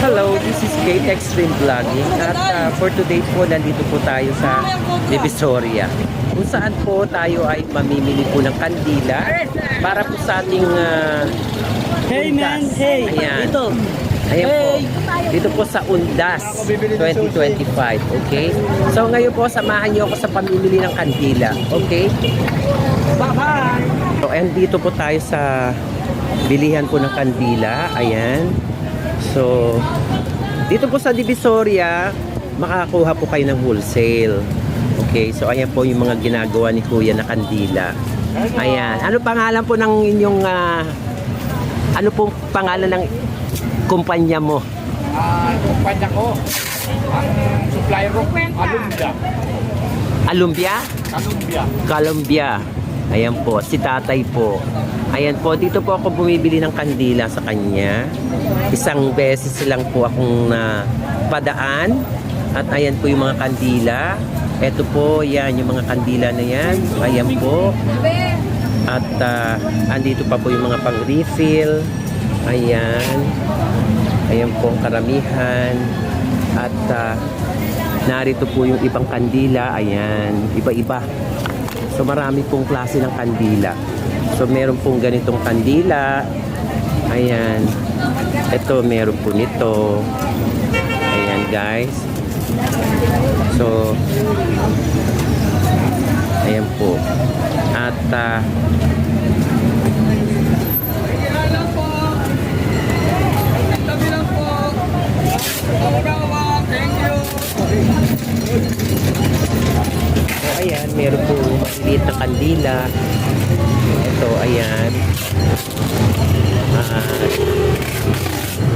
Hello, this is Kate Extreme Vlogging at for today po nandito po tayo sa Divisoria kung saan po tayo ay mamimili po ng kandila para po sa ating Hey man, Undas. hey! Ayan. Ito! Ayan po, dito po sa Undas 2025, okay? So ngayon po samahan niyo ako sa pamimili ng kandila, okay? Bye-bye! So and dito po tayo sa bilihan po ng kandila, ayan. So, dito po sa Divisoria, makakuha po kayo ng wholesale. Okay, so ayan po yung mga ginagawa ni Kuya na kandila. Ayan. Ano pangalan po ng inyong, ano pong pangalan ng kumpanya mo? Kumpanya ko, ang supplier ko, Alumbia. Alumbia? Alumbia. Columbia. Ayan po, si tatay po. Ayan po, dito po ako bumibili ng kandila sa kanya. Isang beses lang po akong padaan. At ayan po yung mga kandila. Ito po, yan, yung mga kandila na yan. Ayan po. At andito pa po yung mga pang-refill. Ayan. Ayan po ang karamihan. At narito po yung ibang kandila. Ayan, iba-iba. So marami pong klase ng kandila. So meron pong ganitong kandila. Ayan. Ito meron po nito. Ayan guys. So ayan po. At so ayan, meron po maliit na kandila. Ito, ayan.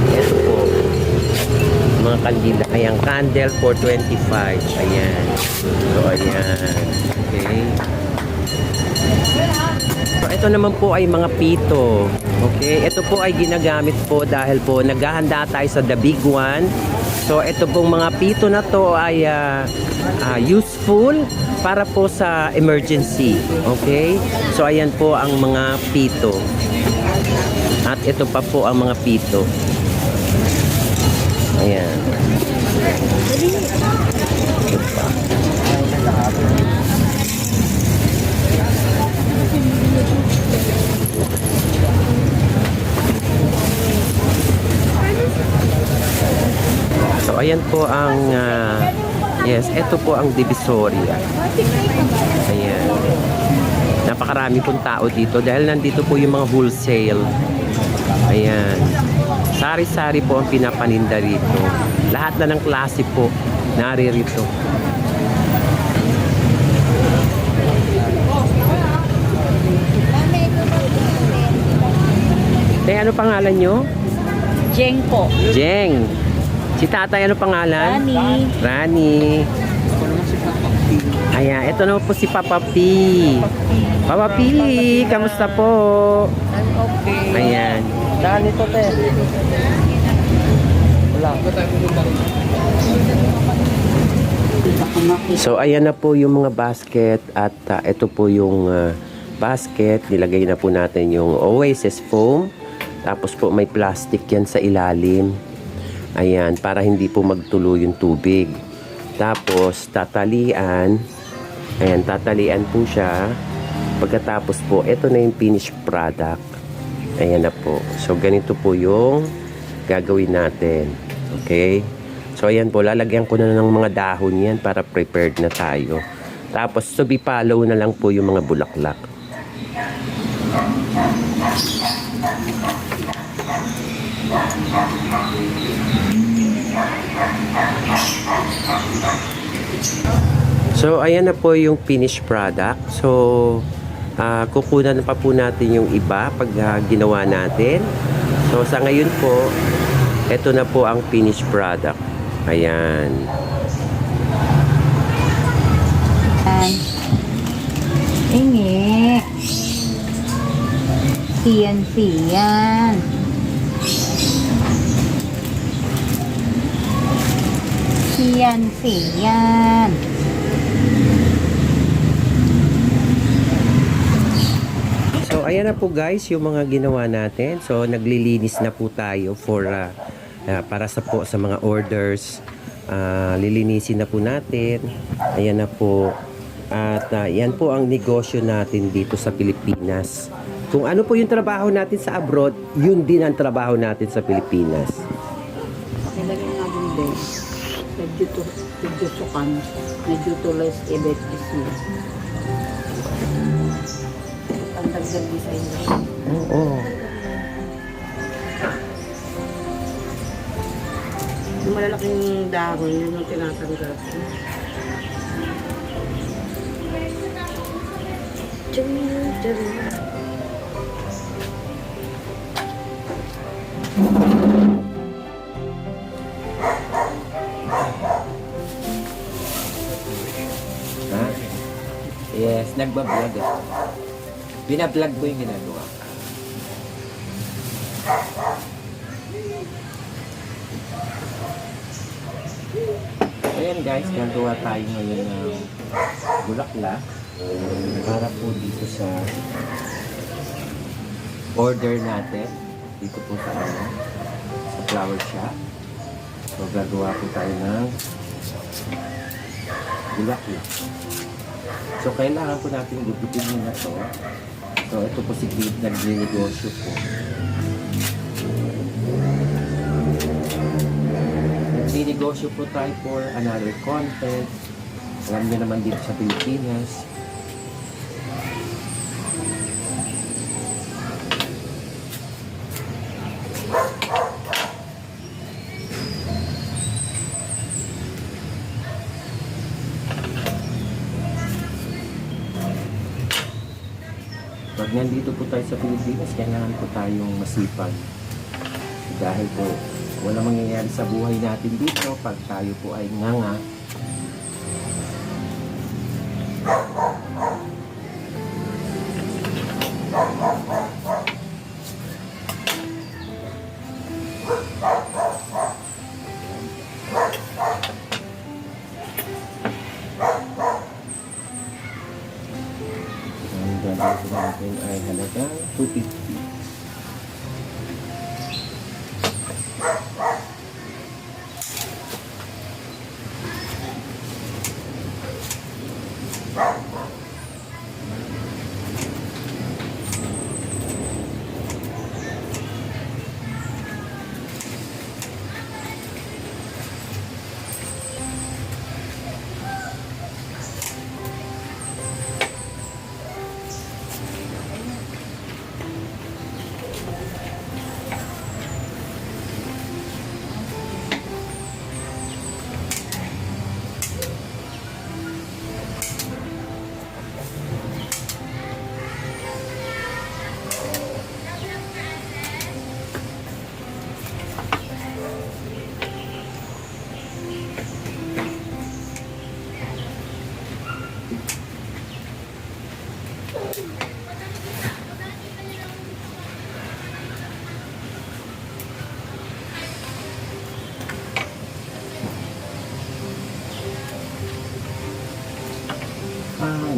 Ito po. Mga kandila. Ayan, candle for 25. Ayan. So, ayan. Okay. So, ito naman po ay mga pito. Okay. Ito po ay ginagamit po dahil po naghahanda tayo sa the big one. So, ito pong mga pito na to ay useful para po sa emergency. Okay? So, ayan po ang mga pito. At ito pa po ang mga pito. Ayan. Ito pa. So, ayan po ang yes, ito po ang Divisoria. Ayan. Napakarami pong tao dito dahil nandito po yung mga wholesale. Ayan. Sari-sari po ang pinapaninda rito. Lahat na ng klase po naririto. Ano pangalan nyo? Jeng po. Jeng. Si tatay, ano pangalan? Rani. Rani. Ayan, ito na po si Papa P. Papa P, kamusta po? Okay. Ayan. Daan ito, te. Wala. So, ayan na po yung mga basket at ito po yung basket. Nilagay na po natin yung Oasis foam. Tapos po may plastic yan sa ilalim. Ayan, para hindi po magtulo yung tubig. Tapos, tatalian. Ayan, tatalian po siya. Pagkatapos po, ito na yung finished product. Ayan na po. So, ganito po yung gagawin natin. Okay? So, ayan po, lalagyan ko na ng mga dahon yan para prepared na tayo. Tapos, subipalaw na lang po yung mga bulaklak. So, ayan na po yung finished product. So, kukunan pa po natin yung iba pag ginawa natin. So, sa ngayon po, ito na po ang finished product. Ayan. Ini siyan-siyan. Siyan-siyan. So, ayan na po guys, yung mga ginawa natin. So, naglilinis na po tayo for para sa mga orders. Lilinisin na po natin. Ayan na po. At yan po ang negosyo natin dito sa Pilipinas. Kung ano po yung trabaho natin sa abroad, yun din ang trabaho natin sa Pilipinas. Nilagay nga din din. Medyo sukan. Medyo tulis ibet isyo. Ang dagdag design na. Oo. Yung malalaking dahon, yun yung tinatanggal. Ha? Yes, nagbablog eh. Binablog ko yung ginagawa. Ayan guys, gagawa tayo ngayon ng bulaklak para po dito sa order natin dito po sa flower shop. So gagawa po tayo ng bulaklak. So kailangan po natin gupitin muna to. So ito po si Kate, nag-negosyo po. Nag-negosyo po tayo for another content. Alam niyo naman dito sa Pilipinas. Pag nandito po tayo sa Pilipinas, kailangan po tayong masipag. Dahil po, wala mangyayari sa buhay natin dito pag tayo po ay nganga. Ang gagawin natin ay halagang 250.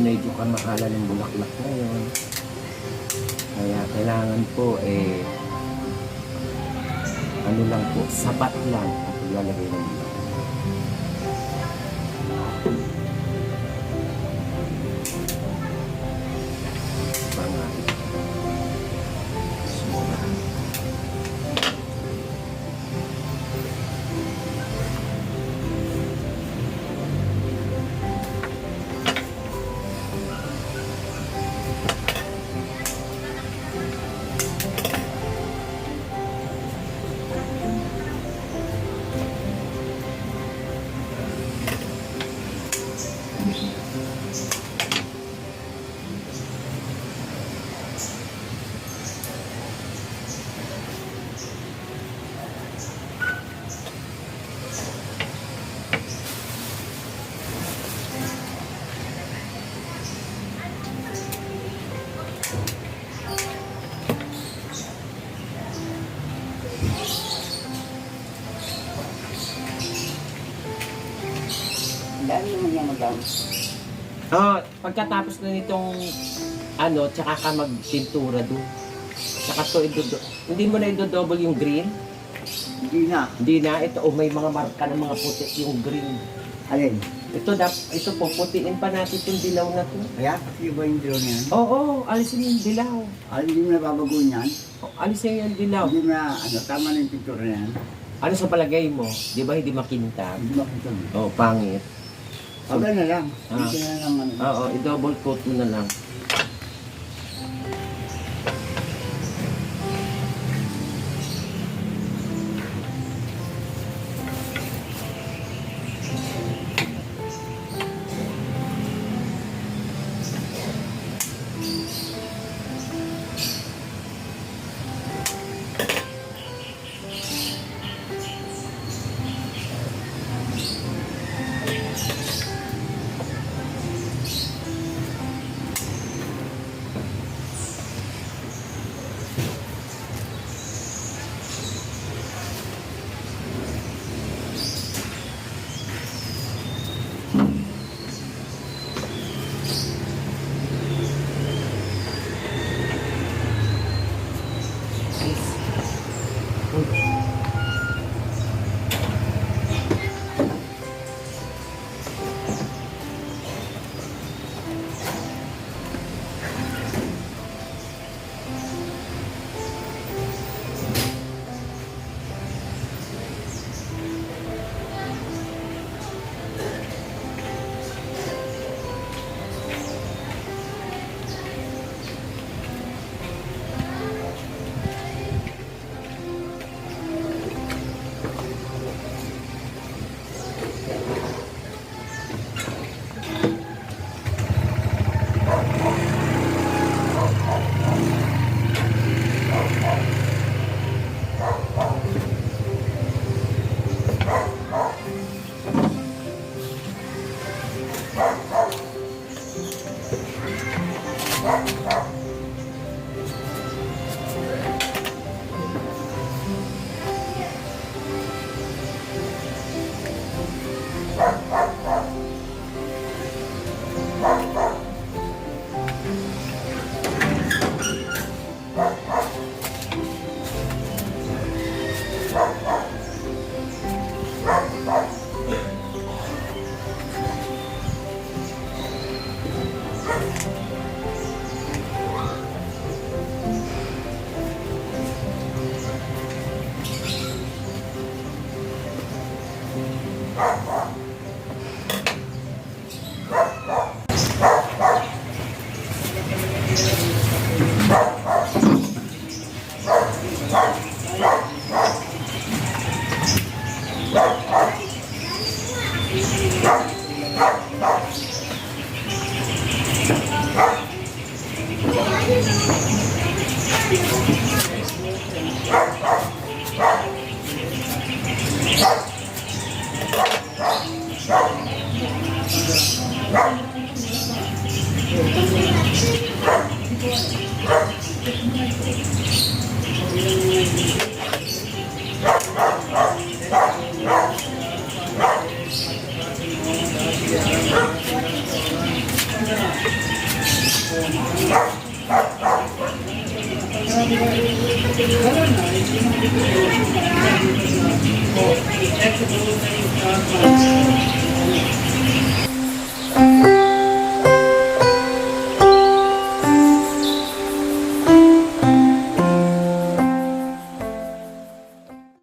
Medyo kamahalan ng bulaklak ngayon. Kaya kailangan po ano lang po, sapat lang ang paglalagay ng bulaklak. Dami naman yan madam. Pagkatapos na nitong tsaka ka magpintura doon. Tsaka to hindi mo na idodouble yung green. Hindi na. Hindi na. Ito, oh, may mga marka ng mga puti, yung green. Alin? Ito po, putiin pa natin itong dilaw na to. Kaya kasi ba yung drone yan? Oo, alisin yung dilaw. Hindi mo na babago yan. Alisin yung dilaw. Hindi mo na, tama na yung picture na yan. Ano sa palagay mo? Di ba hindi makintab? Hindi makita mo. Oh, pangit. Abay na lang. Ah. Hindi na lang ano. Oo, i-double coat mo na lang. Thank you.